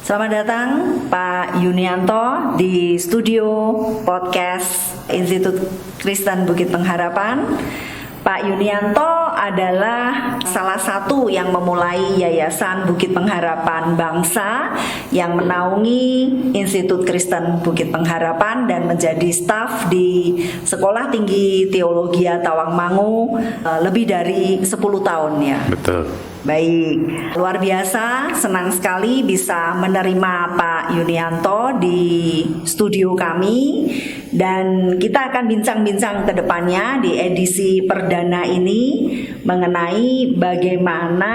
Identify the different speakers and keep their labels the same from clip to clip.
Speaker 1: Selamat datang Pak Yunianto di studio podcast Institut Kristen Bukit Pengharapan. Pak Yunianto adalah salah satu yang memulai Yayasan Bukit Pengharapan Bangsa yang menaungi Institut Kristen Bukit Pengharapan dan menjadi staf di Sekolah Tinggi Teologi Tawangmangu lebih dari 10 tahun ya.
Speaker 2: Betul.
Speaker 1: Baik, luar biasa, senang sekali bisa menerima Pak Yunianto di studio kami. Dan kita akan bincang-bincang ke depannya di edisi perdana ini mengenai bagaimana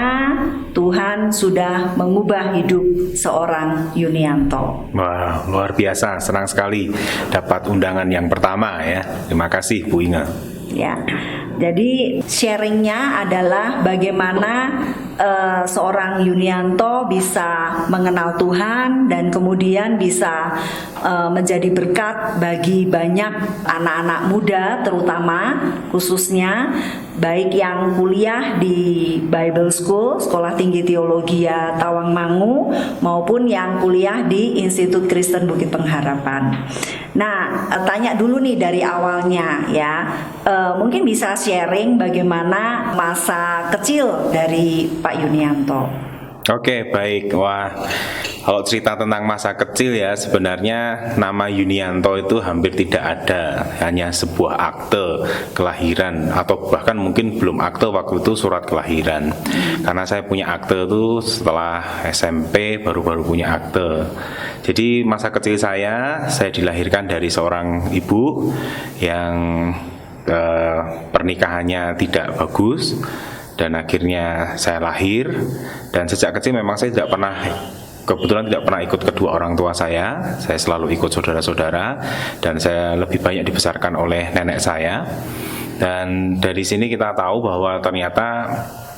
Speaker 1: Tuhan sudah mengubah hidup seorang Yunianto.
Speaker 2: Wah, luar biasa, senang sekali dapat undangan yang pertama ya. Terima kasih Bu Inga.
Speaker 1: Ya, jadi sharingnya adalah bagaimana seorang Yunianto bisa mengenal Tuhan dan kemudian bisa menjadi berkat bagi banyak anak-anak muda, terutama khususnya baik yang kuliah di Bible School, Sekolah Tinggi Teologi Tawangmangu, maupun yang kuliah di Institut Kristen Bukit Pengharapan. Nah, tanya dulu nih dari awalnya ya, mungkin bisa sharing bagaimana masa kecil dari Pak Yunianto.
Speaker 2: Oke, baik. Wah, kalau cerita tentang masa kecil ya, sebenarnya nama Yunianto itu hampir tidak ada, hanya sebuah akte kelahiran atau bahkan mungkin belum akte waktu itu surat kelahiran. Karena saya punya akte itu setelah SMP baru punya akte. Jadi masa kecil saya dilahirkan dari seorang ibu yang pernikahannya tidak bagus. Dan akhirnya saya lahir, dan sejak kecil memang saya kebetulan tidak pernah ikut kedua orang tua saya selalu ikut saudara-saudara, dan saya lebih banyak dibesarkan oleh nenek saya. Dan dari sini kita tahu bahwa ternyata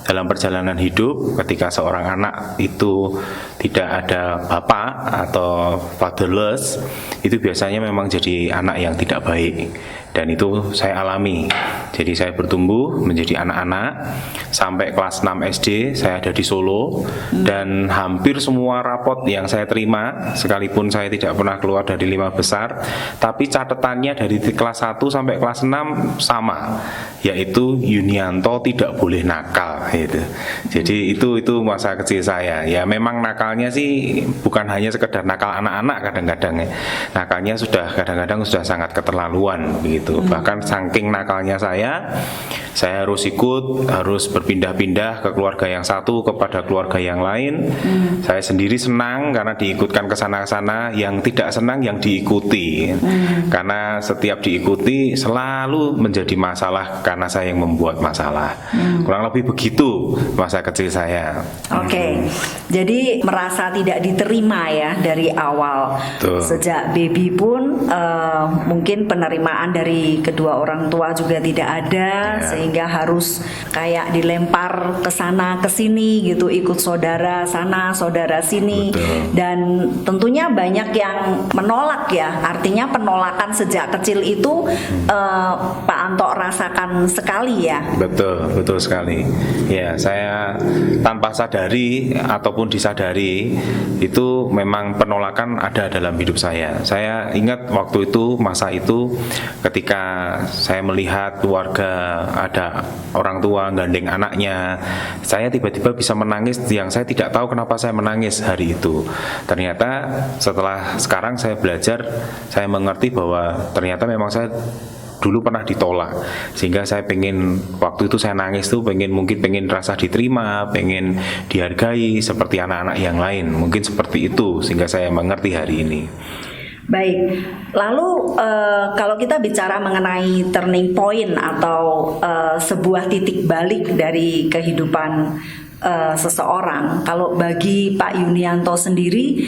Speaker 2: dalam perjalanan hidup ketika seorang anak itu tidak ada bapak atau fatherless, itu biasanya memang jadi anak yang tidak baik. Dan itu saya alami. Jadi saya bertumbuh menjadi anak-anak sampai kelas 6 SD saya ada di Solo, dan hampir semua rapot yang saya terima, sekalipun saya tidak pernah keluar dari 5 besar, tapi catatannya dari kelas 1 sampai kelas 6 sama, yaitu Yunianto tidak boleh nakal gitu. Jadi itu masa kecil saya. Ya memang nakalnya sih bukan hanya sekedar nakal anak-anak, kadang-kadang ya. Nakalnya kadang-kadang sudah sangat keterlaluan begitu. Bahkan saking nakalnya saya harus berpindah-pindah ke keluarga yang satu kepada keluarga yang lain. Saya sendiri senang karena diikutkan ke sana-sana, yang tidak senang yang diikuti. Karena setiap diikuti selalu menjadi masalah karena saya yang membuat masalah. Kurang lebih begitu masa kecil saya.
Speaker 1: Oke. Jadi merasa tidak diterima ya dari awal.
Speaker 2: Tuh.
Speaker 1: Sejak baby pun mungkin penerimaan dari kedua orang tua juga tidak ada, sehingga harus kayak dilempar ke sana ke sini gitu, ikut saudara sana saudara sini.
Speaker 2: Betul.
Speaker 1: Dan tentunya banyak yang menolak ya, artinya penolakan sejak kecil itu Pak Anto rasakan sekali ya.
Speaker 2: Betul sekali. Ya, saya tanpa sadari ataupun disadari itu memang penolakan ada dalam hidup saya. Saya ingat waktu itu, masa itu ketika saya melihat keluarga ada orang tua gandeng anaknya, saya tiba-tiba bisa menangis yang saya tidak tahu kenapa saya menangis hari itu. Ternyata setelah sekarang saya belajar, saya mengerti bahwa ternyata memang saya dulu pernah ditolak, sehingga saya waktu itu saya nangis tuh mungkin pengen rasa diterima, pengen dihargai seperti anak-anak yang lain, mungkin seperti itu, sehingga saya mengerti hari ini.
Speaker 1: Baik, lalu kalau kita bicara mengenai turning point atau sebuah titik balik dari kehidupan seseorang, kalau bagi Pak Yunianto sendiri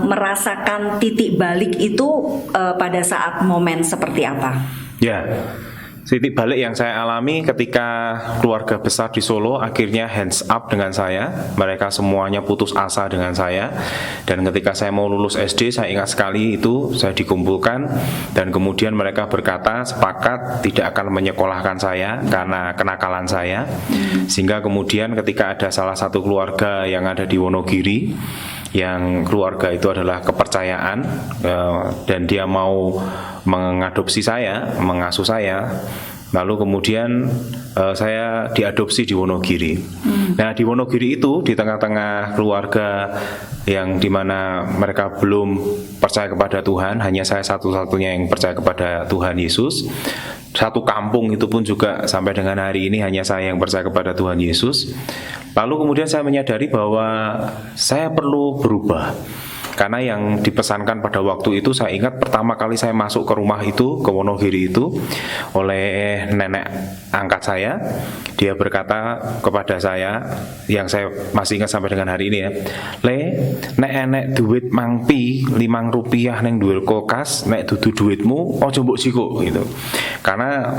Speaker 1: merasakan titik balik itu pada saat momen seperti apa?
Speaker 2: Ya, titik balik yang saya alami ketika keluarga besar di Solo akhirnya hands up dengan saya. Mereka semuanya putus asa dengan saya. Dan ketika saya mau lulus SD, saya ingat sekali itu saya dikumpulkan, dan kemudian mereka berkata sepakat tidak akan menyekolahkan saya karena kenakalan saya. Sehingga kemudian ketika ada salah satu keluarga yang ada di Wonogiri, yang keluarga itu adalah kepercayaan, dan dia mau mengadopsi saya, mengasuh saya. Lalu kemudian saya diadopsi di Wonogiri. Nah, di Wonogiri itu di tengah-tengah keluarga yang dimana mereka belum percaya kepada Tuhan, hanya saya satu-satunya yang percaya kepada Tuhan Yesus. Satu kampung itu pun juga sampai dengan hari ini hanya saya yang percaya kepada Tuhan Yesus. Lalu kemudian saya menyadari bahwa saya perlu berubah. Karena yang dipesankan pada waktu itu, saya ingat pertama kali saya masuk ke rumah itu, ke Wonogiri itu, oleh nenek angkat saya. Dia berkata kepada saya, yang saya masih ingat sampai dengan hari ini ya, "Le, nek enek duit mangpi 5 rupiah neng duwe kulkas, nek dudu duitmu ojo mbok sikuk," gitu. Karena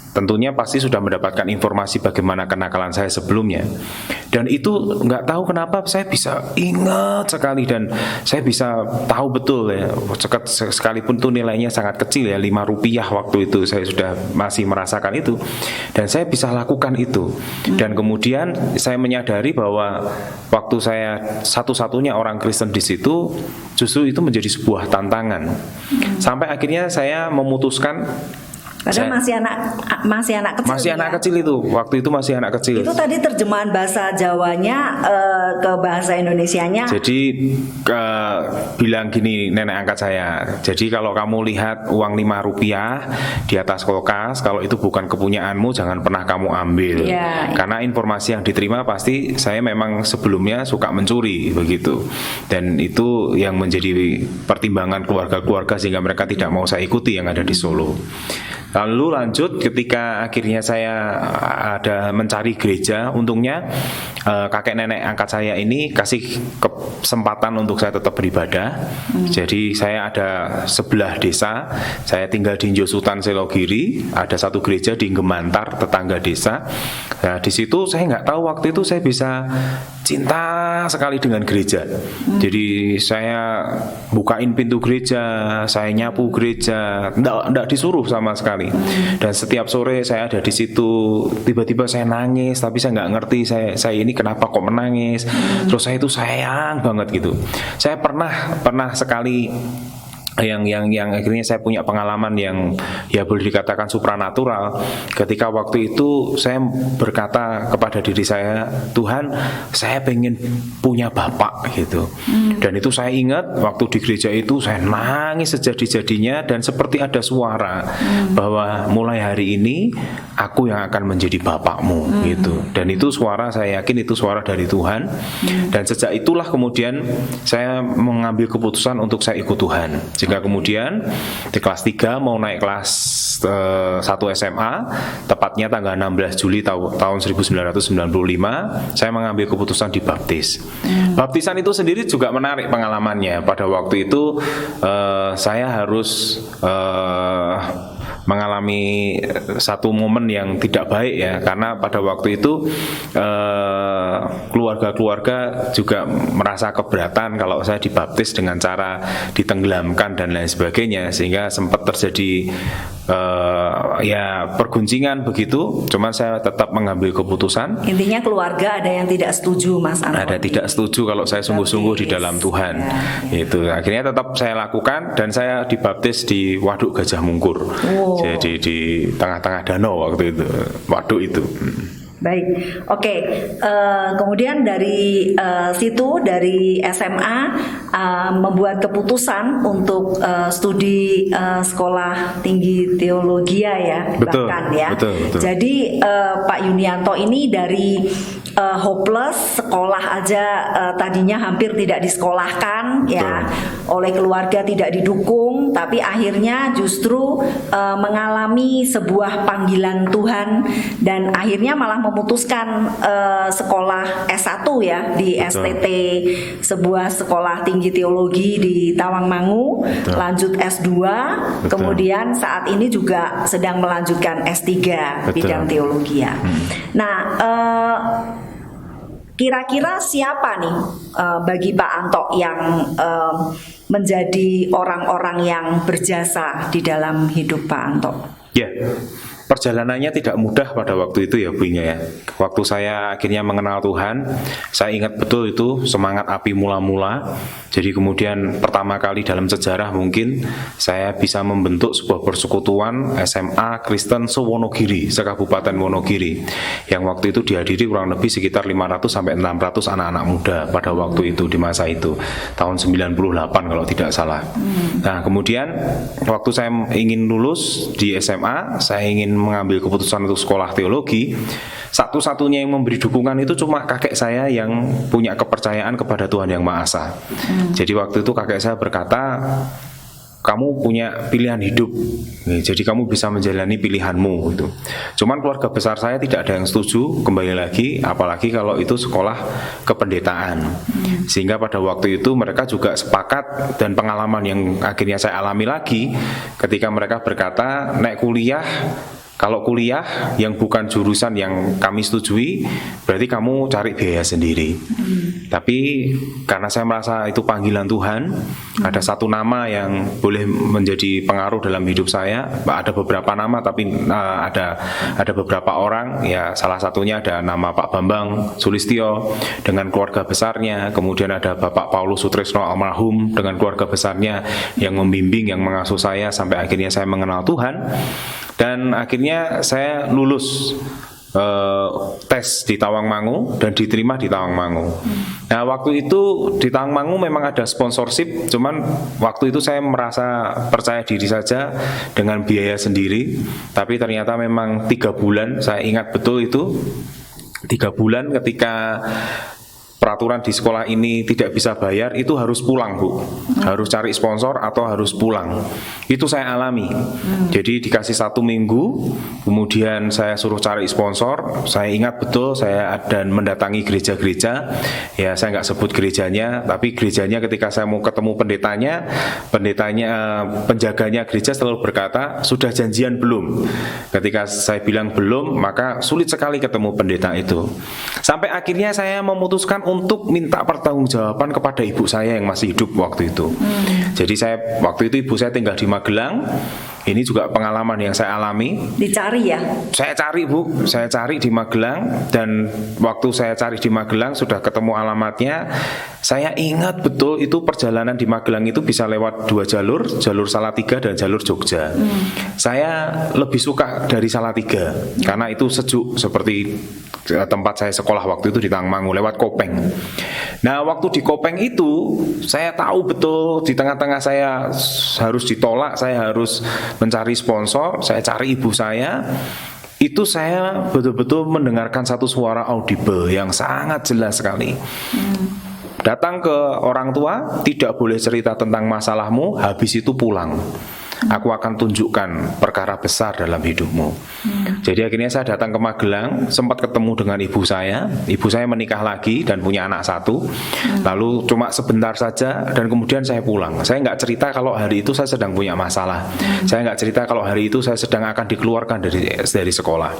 Speaker 2: tentunya pasti sudah mendapatkan informasi bagaimana kenakalan saya sebelumnya. Dan itu nggak tahu kenapa saya bisa ingat sekali, dan saya bisa tahu betul ya, sekalipun itu nilainya sangat kecil ya, 5 rupiah waktu itu saya sudah masih merasakan itu, dan saya bisa lakukan itu. Dan kemudian saya menyadari bahwa waktu saya satu-satunya orang Kristen di situ, justru itu menjadi sebuah tantangan. Sampai akhirnya saya memutuskan,
Speaker 1: padahal masih anak kecil.
Speaker 2: Masih anak kecil itu. Waktu itu masih anak kecil.
Speaker 1: Itu tadi terjemahan bahasa Jawanya ke bahasa Indonesianya.
Speaker 2: Jadi bilang gini nenek angkat saya. Jadi kalau kamu lihat uang 5 rupiah di atas kulkas, kalau itu bukan kepunyaanmu, jangan pernah kamu ambil.
Speaker 1: Ya.
Speaker 2: Karena informasi yang diterima pasti saya memang sebelumnya suka mencuri begitu. Dan itu yang menjadi pertimbangan keluarga-keluarga sehingga mereka tidak mau saya ikuti yang ada di Solo. Lalu lanjut ketika akhirnya saya ada mencari gereja, untungnya kakek nenek angkat saya ini kasih kesempatan untuk saya tetap beribadah. Jadi saya ada sebelah desa, saya tinggal di Josutan Selogiri, ada satu gereja di Gemantar, tetangga desa. Nah, di situ saya nggak tahu waktu itu saya bisa cinta sekali dengan gereja. Jadi saya bukain pintu gereja, saya nyapu gereja, nggak disuruh sama sekali. Dan setiap sore saya ada di situ, tiba-tiba saya nangis, tapi saya nggak ngerti saya ini kenapa kok menangis. Terus saya itu sayang banget gitu. Saya pernah sekali yang akhirnya saya punya pengalaman yang ya boleh dikatakan supranatural. Ketika waktu itu saya berkata kepada diri saya, Tuhan, saya pengen punya bapak gitu. Dan itu saya ingat waktu di gereja itu saya nangis sejadi-jadinya, dan seperti ada suara bahwa mulai hari ini aku yang akan menjadi bapakmu gitu. Dan itu suara, saya yakin itu suara dari Tuhan. Dan sejak itulah kemudian saya mengambil keputusan untuk saya ikut Tuhan. Sehingga kemudian di kelas 3 mau naik kelas 1 SMA, tepatnya tanggal 16 Juli tahun 1995, saya mengambil keputusan dibaptis. Baptisan itu sendiri juga menarik pengalamannya. Pada waktu itu saya harus mengalami satu momen yang tidak baik ya, karena pada waktu itu keluarga-keluarga juga merasa keberatan kalau saya dibaptis dengan cara ditenggelamkan dan lain sebagainya, sehingga sempat terjadi ya perguncingan begitu. Cuman saya tetap mengambil keputusan.
Speaker 1: Intinya keluarga ada yang tidak setuju, Mas Antoni.
Speaker 2: Ada tidak setuju kalau saya sungguh-sungguh di dalam Tuhan. Itu akhirnya tetap saya lakukan, dan saya dibaptis di Waduk Gajah Mungkur. Jadi di tengah-tengah danau waktu itu, waduk itu.
Speaker 1: Baik, oke. Kemudian dari situ, dari SMA membuat keputusan untuk studi sekolah tinggi teologi ya,
Speaker 2: betul,
Speaker 1: bahkan ya.
Speaker 2: Betul.
Speaker 1: Jadi Pak Yunianto ini dari hopeless, sekolah aja tadinya hampir tidak disekolahkan ya, oleh keluarga tidak didukung, tapi akhirnya justru mengalami sebuah panggilan Tuhan, dan akhirnya malah memutuskan sekolah S1 ya di STT, sebuah sekolah tinggi teologi di Tawangmangu. Lanjut S2, kemudian saat ini juga sedang melanjutkan S3 bidang teologi ya. Nah, kira-kira siapa nih bagi Pak Anto yang menjadi orang-orang yang berjasa di dalam hidup Pak Anto?
Speaker 2: Ya, Perjalanannya tidak mudah pada waktu itu ya Bu Inga ya. Waktu saya akhirnya mengenal Tuhan, saya ingat betul itu semangat api mula-mula. Jadi kemudian pertama kali dalam sejarah mungkin saya bisa membentuk sebuah persekutuan SMA Kristen se-Wonogiri, se-Kabupaten Wonogiri, yang waktu itu dihadiri kurang lebih sekitar 500 sampai 600 anak-anak muda pada waktu itu, di masa itu tahun 98 kalau tidak salah. Nah kemudian waktu saya ingin lulus di SMA, saya ingin mengambil keputusan untuk sekolah teologi, satu-satunya yang memberi dukungan itu cuma kakek saya yang punya kepercayaan kepada Tuhan Yang Maha Esa. Jadi waktu itu kakek saya berkata, kamu punya pilihan hidup, jadi kamu bisa menjalani pilihanmu gitu. Cuman keluarga besar saya tidak ada yang setuju, kembali lagi, apalagi kalau itu sekolah kependetaan. Sehingga pada waktu itu mereka juga sepakat, dan pengalaman yang akhirnya saya alami lagi ketika mereka berkata, naik kuliah, kalau kuliah yang bukan jurusan yang kami setujui, berarti kamu cari biaya sendiri. Tapi karena saya merasa itu panggilan Tuhan, ada satu nama yang boleh menjadi pengaruh dalam hidup saya. Ada beberapa nama, tapi ada beberapa orang. Ya, salah satunya ada nama Pak Bambang Sulistyo dengan keluarga besarnya. Kemudian ada Bapak Paulus Sutrisno almarhum dengan keluarga besarnya yang membimbing, yang mengasuh saya sampai akhirnya saya mengenal Tuhan. Dan akhirnya saya lulus tes di Tawangmangu dan diterima di Tawangmangu. Nah waktu itu di Tawangmangu memang ada sponsorship, cuman waktu itu saya merasa percaya diri saja dengan biaya sendiri. Tapi ternyata memang 3 bulan, saya ingat betul itu 3 bulan ketika peraturan di sekolah ini tidak bisa bayar, itu harus pulang Bu, harus cari sponsor atau harus pulang. Itu saya alami. Jadi dikasih 1 minggu, kemudian saya suruh cari sponsor. Saya ingat betul saya dan mendatangi gereja-gereja. Ya saya nggak sebut gerejanya, tapi gerejanya ketika saya mau ketemu penjaganya gereja selalu berkata, sudah janjian belum? Ketika saya bilang belum, maka sulit sekali ketemu pendeta itu. Sampai akhirnya saya memutuskan untuk minta pertanggungjawaban kepada ibu saya yang masih hidup waktu itu. Jadi waktu itu ibu saya tinggal di Magelang. Ini juga pengalaman yang saya alami.
Speaker 1: Dicari ya?
Speaker 2: Saya cari Bu, saya cari di Magelang, dan waktu saya cari di Magelang sudah ketemu alamatnya. Saya ingat betul itu perjalanan di Magelang itu bisa lewat 2 jalur, jalur Salatiga dan jalur Jogja. Saya lebih suka dari Salatiga karena itu sejuk seperti tempat saya sekolah waktu itu di Tawangmangu, lewat Kopeng. Nah waktu di Kopeng itu saya tahu betul di tengah-tengah saya harus ditolak, saya harus mencari sponsor, saya cari ibu saya. Itu saya betul-betul mendengarkan satu suara audible yang sangat jelas sekali. Datang ke orang tua, tidak boleh cerita tentang masalahmu, habis itu pulang. Aku akan tunjukkan perkara besar dalam hidupmu. Jadi akhirnya saya datang ke Magelang, sempat ketemu dengan ibu saya. Ibu saya menikah lagi dan punya anak 1. Lalu cuma sebentar saja dan kemudian saya pulang. Saya nggak cerita kalau hari itu saya sedang punya masalah. Saya nggak cerita kalau hari itu saya sedang akan dikeluarkan dari sekolah.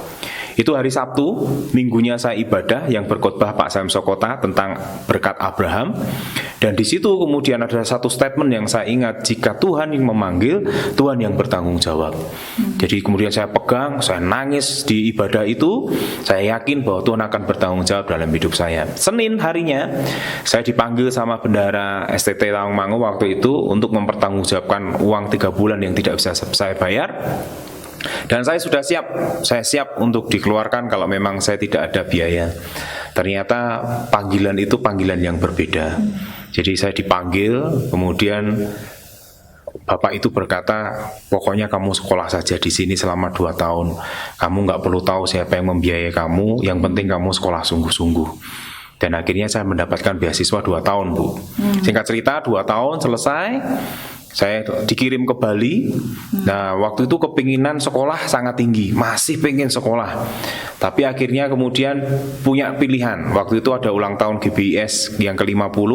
Speaker 2: Itu hari Sabtu, minggunya saya ibadah yang berkhotbah Pak Sam Sokota tentang berkat Abraham. Dan di situ kemudian ada satu statement yang saya ingat, jika Tuhan yang memanggil, Tuhan yang bertanggung jawab. Jadi kemudian saya pegang, saya nangis di ibadah itu. Saya yakin bahwa Tuhan akan bertanggung jawab dalam hidup saya. Senin harinya saya dipanggil sama bendahara STT Tawangmangu waktu itu untuk mempertanggungjawabkan uang 3 bulan yang tidak bisa saya bayar. Dan saya sudah siap, saya siap untuk dikeluarkan kalau memang saya tidak ada biaya. Ternyata panggilan itu panggilan yang berbeda. Jadi saya dipanggil, kemudian Bapak itu berkata, pokoknya kamu sekolah saja di sini selama 2 tahun. Kamu nggak perlu tahu siapa yang membiayai kamu, yang penting kamu sekolah sungguh-sungguh. Dan akhirnya saya mendapatkan beasiswa 2 tahun Bu. Singkat cerita 2 tahun selesai, saya dikirim ke Bali. Nah waktu itu kepinginan sekolah sangat tinggi, masih pengen sekolah. Tapi akhirnya kemudian punya pilihan. Waktu itu ada ulang tahun GBIS yang ke-50.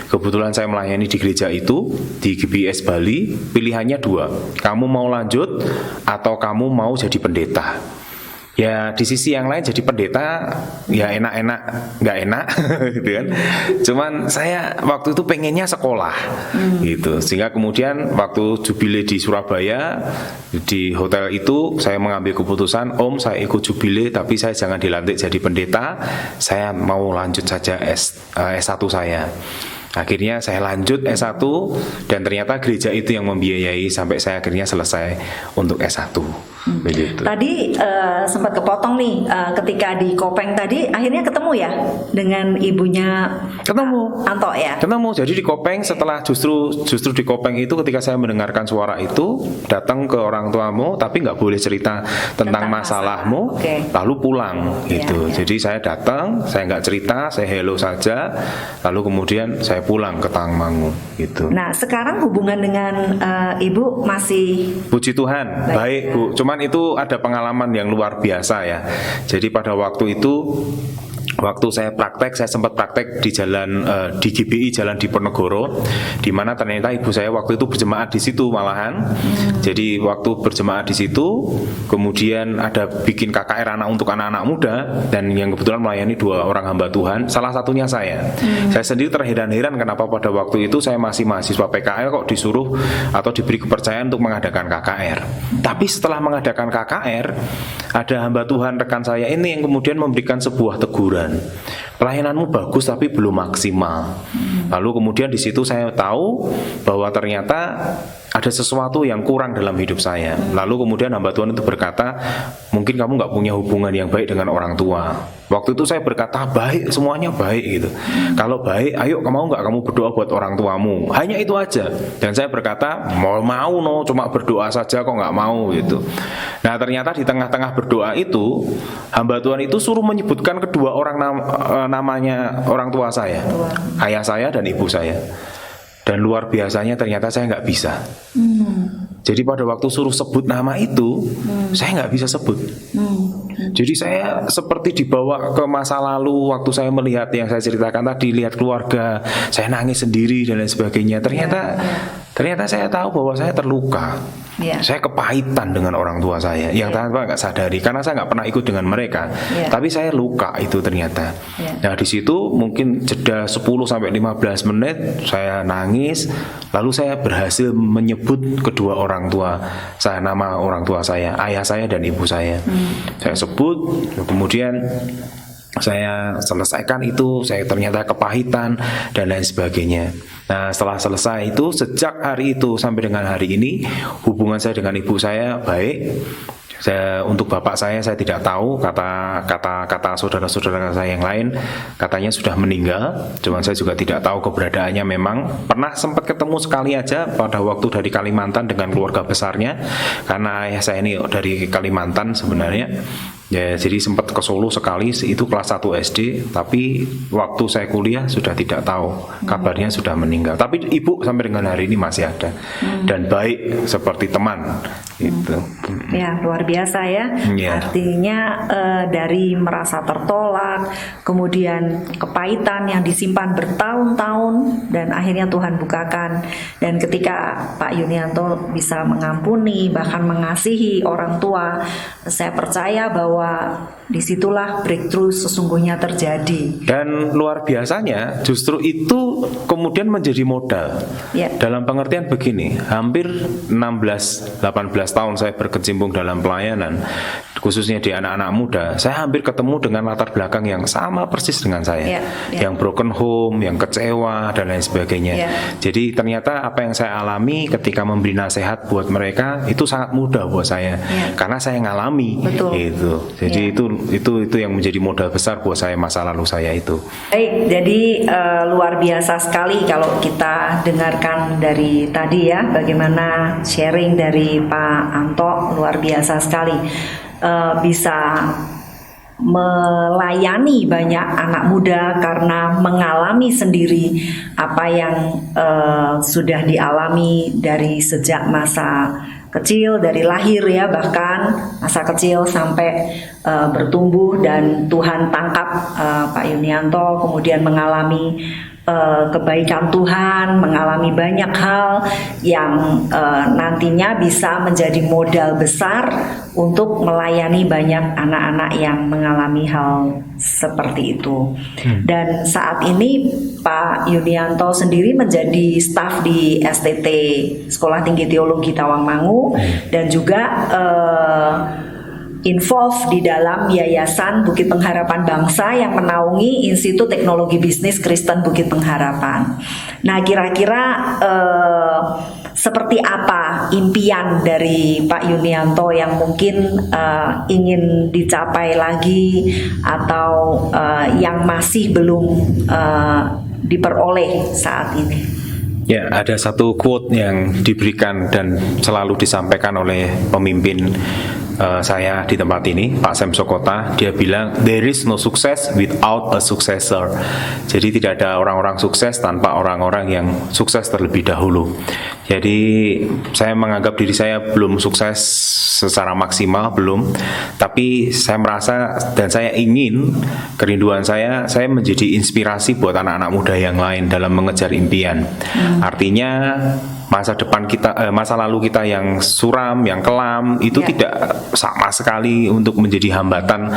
Speaker 2: Kebetulan saya melayani di gereja itu, di GBIS Bali. Pilihannya 2, kamu mau lanjut atau kamu mau jadi pendeta. Ya di sisi yang lain jadi pendeta ya enak-enak nggak enak gitu kan. Cuman saya waktu itu pengennya sekolah gitu, sehingga kemudian waktu jubile di Surabaya di hotel itu saya mengambil keputusan, Om saya ikut jubile tapi saya jangan dilantik jadi pendeta, saya mau lanjut saja S1 saya. Akhirnya saya lanjut S1 dan ternyata gereja itu yang membiayai sampai saya akhirnya selesai untuk S1. Begitu.
Speaker 1: Tadi sempat kepotong nih ketika di Kopeng tadi akhirnya ketemu ya dengan ibunya
Speaker 2: Ketemu.
Speaker 1: Anto ya.
Speaker 2: Ketemu. Jadi di Kopeng setelah justru di Kopeng itu ketika saya mendengarkan suara itu datang ke orang tuamu tapi nggak boleh cerita tentang masalahmu, lalu pulang gitu.
Speaker 1: Ya.
Speaker 2: Jadi saya datang, saya nggak cerita, saya hello saja, lalu kemudian saya pulang ke Tangmangu gitu.
Speaker 1: Nah sekarang hubungan dengan ibu masih
Speaker 2: Puji Tuhan, baik Bu. Cuman itu ada pengalaman yang luar biasa ya. Jadi pada waktu itu waktu saya praktek, saya sempat praktek di jalan di GBI Jalan Diponegoro, di mana ternyata ibu saya waktu itu berjemaat di situ malahan. Jadi waktu berjemaat di situ, kemudian ada bikin KKR anak untuk anak-anak muda, dan yang kebetulan melayani 2 orang hamba Tuhan, salah satunya saya. Saya sendiri terheran-heran kenapa pada waktu itu saya masih mahasiswa PKL kok disuruh atau diberi kepercayaan untuk mengadakan KKR. Tapi setelah mengadakan KKR, ada hamba Tuhan rekan saya ini yang kemudian memberikan sebuah teguran. Pelayananmu bagus tapi belum maksimal. Lalu kemudian di situ saya tahu bahwa ternyata ada sesuatu yang kurang dalam hidup saya. Lalu kemudian hamba Tuhan itu berkata, mungkin kamu nggak punya hubungan yang baik dengan orang tua. Waktu itu saya berkata, baik, semuanya baik gitu. Kalau baik, ayo mau nggak kamu berdoa buat orang tuamu? Hanya itu aja. Dan saya berkata, mau no, cuma berdoa saja kok nggak mau gitu. Nah ternyata di tengah-tengah berdoa itu, hamba Tuhan itu suruh menyebutkan kedua orang namanya orang tua saya, ayah saya dan ibu saya. Dan luar biasanya ternyata saya nggak bisa. Jadi pada waktu suruh sebut nama itu, saya nggak bisa sebut. Jadi saya seperti dibawa ke masa lalu waktu saya melihat yang saya ceritakan tadi, lihat keluarga, saya nangis sendiri dan lain sebagainya. Ternyata saya tahu bahwa saya terluka. Saya kepahitan dengan orang tua saya yang tanpa nggak sadari karena saya nggak pernah ikut dengan mereka. Tapi saya luka itu ternyata. Nah di situ mungkin jeda 10-15 menit saya nangis, lalu saya berhasil menyebut kedua orang tua saya, nama orang tua saya, ayah saya dan ibu saya. Saya sebut, kemudian saya selesaikan itu, saya ternyata kepahitan dan lain sebagainya. Nah setelah selesai itu, sejak hari itu sampai dengan hari ini hubungan saya dengan ibu saya baik. Untuk bapak saya tidak tahu, kata saudara-saudara saya yang lain katanya sudah meninggal. Cuman saya juga tidak tahu keberadaannya. Memang pernah sempat ketemu sekali aja pada waktu dari Kalimantan dengan keluarga besarnya, karena ayah saya ini dari Kalimantan sebenarnya. Ya, jadi sempat ke Solo sekali, itu kelas 1 SD, tapi waktu saya kuliah sudah tidak tahu, kabarnya sudah meninggal. Tapi ibu sampai dengan hari ini masih ada dan baik seperti teman gitu.
Speaker 1: Ya, luar biasa ya. Artinya dari merasa tertolak, kemudian kepahitan yang disimpan bertahun-tahun dan akhirnya Tuhan bukakan. Dan ketika Pak Yunianto bisa mengampuni bahkan mengasihi orang tua, saya percaya bahwa disitulah breakthrough sesungguhnya terjadi. Dan
Speaker 2: luar biasanya justru itu kemudian menjadi modal. Dalam pengertian begini, hampir 16-18 tahun saya berkecimpung dalam pelayanan, khususnya di anak-anak muda, saya hampir ketemu dengan latar belakang yang sama persis dengan saya, yang broken home, yang kecewa dan lain sebagainya. Jadi ternyata apa yang saya alami ketika memberi nasihat buat mereka itu sangat mudah buat saya, karena saya ngalami. Gitu. Jadi itu yang menjadi modal besar buat saya masa lalu saya itu.
Speaker 1: Baik, jadi luar biasa sekali kalau kita dengarkan dari tadi ya, bagaimana sharing dari Pak Anto, luar biasa sekali. Bisa melayani banyak anak muda karena mengalami sendiri apa yang sudah dialami dari sejak masa kecil, dari lahir ya, bahkan masa kecil sampai bertumbuh, dan Tuhan tangkap Pak Yunianto kemudian mengalami kebaikan Tuhan, mengalami banyak hal yang nantinya bisa menjadi modal besar untuk melayani banyak anak-anak yang mengalami hal seperti itu. Dan saat ini Pak Yunianto sendiri menjadi staf di STT Sekolah Tinggi Teologi Tawangmangu dan juga involved di dalam Yayasan Bukit Pengharapan Bangsa yang menaungi Institut Teknologi Bisnis Kristen Bukit Pengharapan. Nah, kira-kira seperti apa impian dari Pak Yunianto yang mungkin ingin dicapai lagi atau yang masih belum diperoleh saat ini?
Speaker 2: Ya, ada satu quote yang diberikan dan selalu disampaikan oleh pemimpin saya di tempat ini, Pak Sam Sokota. Dia bilang, there is no success without a successor. Jadi tidak ada orang-orang sukses tanpa orang-orang yang sukses terlebih dahulu. Jadi saya menganggap diri saya belum sukses secara maksimal, belum. Tapi saya merasa dan saya ingin, kerinduan saya menjadi inspirasi buat anak-anak muda yang lain dalam mengejar impian. Artinya masa depan kita, masa lalu kita yang suram, yang kelam itu tidak sama sekali untuk menjadi hambatan,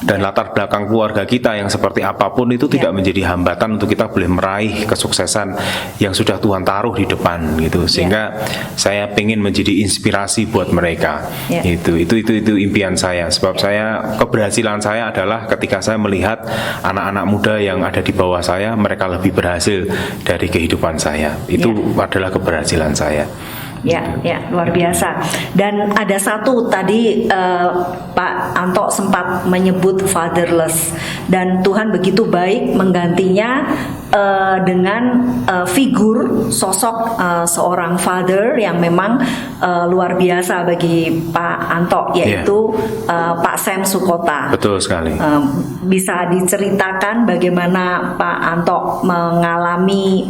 Speaker 2: dan latar belakang keluarga kita yang seperti apapun itu tidak menjadi hambatan untuk kita boleh meraih kesuksesan yang sudah Tuhan taruh di depan gitu. Sehingga saya pengen menjadi inspirasi buat mereka. Itu impian saya. Sebab saya, keberhasilan saya adalah ketika saya melihat anak-anak muda yang ada di bawah saya, mereka lebih berhasil dari kehidupan saya. Itu adalah keberhasilan saya.
Speaker 1: Ya, luar biasa. Dan ada satu tadi Pak Anto sempat menyebut fatherless, dan Tuhan begitu baik menggantinya dengan figur sosok seorang father yang memang luar biasa bagi Pak Anto, yaitu Pak Sam Sukota.
Speaker 2: Betul sekali.
Speaker 1: Bisa diceritakan bagaimana Pak Anto mengalami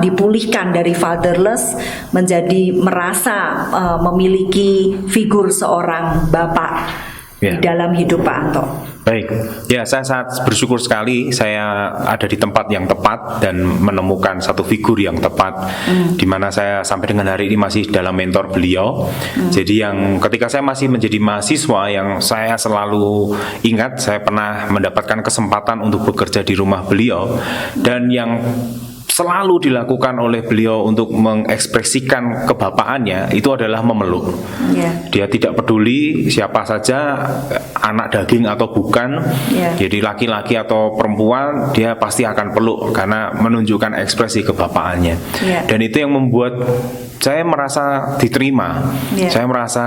Speaker 1: dipulihkan dari fatherless menjadi merasa memiliki figur seorang bapak di dalam hidup Pak Anto.
Speaker 2: Baik, ya saya sangat bersyukur sekali saya ada di tempat yang tepat dan menemukan satu figur yang tepat, di mana saya sampai dengan hari ini masih dalam mentor beliau. Jadi yang ketika saya masih menjadi mahasiswa, yang saya selalu ingat, saya pernah mendapatkan kesempatan untuk bekerja di rumah beliau, dan yang selalu dilakukan oleh beliau untuk mengekspresikan kebapaannya itu adalah memeluk. Dia tidak peduli siapa saja, anak daging atau bukan, jadi laki-laki atau perempuan, dia pasti akan peluk karena menunjukkan ekspresi kebapaannya. Dan itu yang membuat saya merasa diterima. Saya merasa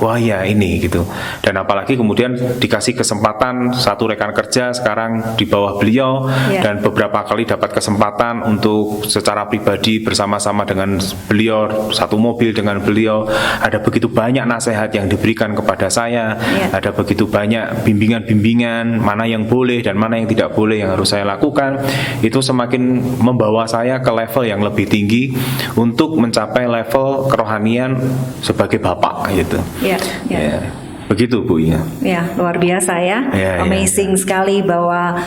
Speaker 2: wah ya ini gitu. Dan apalagi kemudian dikasih kesempatan, satu rekan kerja sekarang di bawah beliau, dan beberapa kali dapat kesempatan untuk secara pribadi bersama-sama dengan beliau, satu mobil dengan beliau. Ada begitu banyak nasihat yang diberikan kepada saya, ada begitu banyak bimbingan-bimbingan mana yang boleh dan mana yang tidak boleh yang harus saya lakukan. Itu semakin membawa saya ke level yang lebih tinggi untuk mencapai level kerohanian sebagai bapak gitu. Begitu Bu.
Speaker 1: Luar biasa ya. Amazing sekali bahwa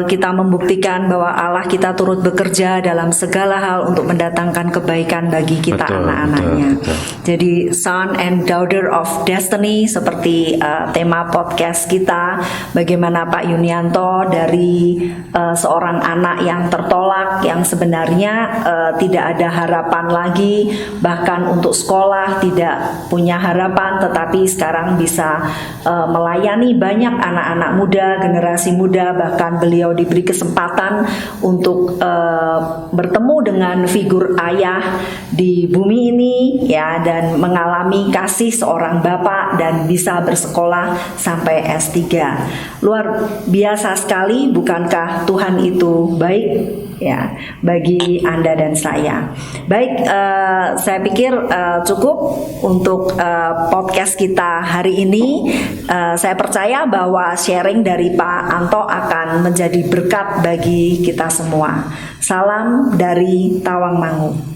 Speaker 1: kita membuktikan bahwa Allah kita turut bekerja dalam segala hal untuk mendatangkan kebaikan bagi kita, anak-anaknya. Jadi son and daughter of destiny seperti tema podcast kita, bagaimana Pak Yunianto dari seorang anak yang tertolak, yang sebenarnya tidak ada harapan lagi, bahkan untuk sekolah tidak punya harapan, tetapi sekarang bisa melayani banyak anak-anak muda, generasi muda, bahkan beliau diberi kesempatan untuk bertemu dengan figur ayah di bumi ini ya, dan mengalami kasih seorang bapak dan bisa bersekolah sampai S3. Luar biasa sekali, bukankah Tuhan itu baik ya bagi Anda dan saya. Baik, saya pikir cukup untuk podcast kita hari ini. Saya percaya bahwa sharing dari Pak Anto akan menjadi berkat bagi kita semua. Salam dari Tawangmangu.